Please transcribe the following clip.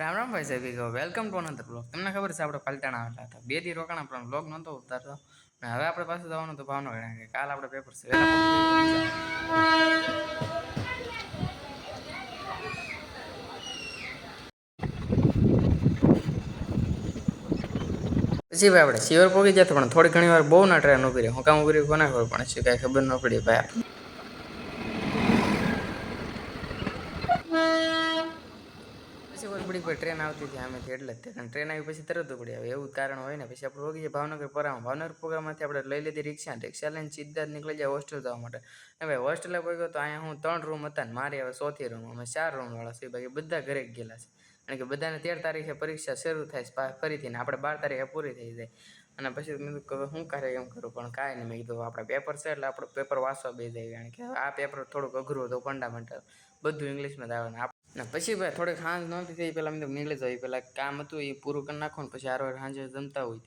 રામ રામ ભાઈ સાહેબ કહો વેલકમ ટુ અનધર બ્લોગ. તમને ખબર છે આપણે પાલટાણા આવેલા હતા, 2 દી રોકાણા પણ બ્લોગ નહોતો ઉતારતો. અને હવે આપણે પાછું જવાનું તો ભાવનગર, કારણ કે કાલ આપણે પેપર છે. પછી ભાઈ આપણે શિવર પોગી જતો, પણ થોડી ઘણી વાર બહુ ના ટ્રેન ઉભી રહી. હું કામ ઉભી રહી કોને ખબર, પણ શું કાંઈ ખબર ન પડી ભાઈ. પછી ટ્રેન આવતી હતી આમેથી, એટલે જ ટ્રેન આવી પછી તરત ઉપડી આવે એવું કારણ હોય ને. પછી આપણે રોકી જઈએ ભાવનગર પ્રોગ્રામમાંથી આપણે લઈ લીધી રિક્ષા લઈને સીધા જ નીકળી જાય હોસ્ટેલ જવા માટે. ને ભાઈ હોસ્ટેલે પહોંચ્યો તો અહીંયા હું 3 રૂમ હતા ને મારી હવે 4થી રૂમ, અમે 4 રૂમવાળા છીએ. બાકી બધા ઘરે ગયેલા છે, કારણ કે બધાને 13 તારીખે પરીક્ષા શરૂ થાય છે ફરીથી, ને આપણે 12 તારીખે પૂરી થઈ જાય. અને પછી મેં કીધું શું કરે એમ કરું, પણ કાંઈ નહીં. મેં કીધું આપણે પેપર છે એટલે આપણે પેપર વાંચવા બે જાય, કારણ કે આ પેપર થોડુંક અઘરું હતું, ફંડામેન્ટલ બધું ઇંગ્લિશમાં જ આવે ને પછી ભાઈ થોડીક સાંજ નહોતી થઈ પહેલાં મેં નીકળી જાય, પહેલાં કામ હતું એ પૂરું કરી નાખો ને પછી સાંજે જમતા હોય.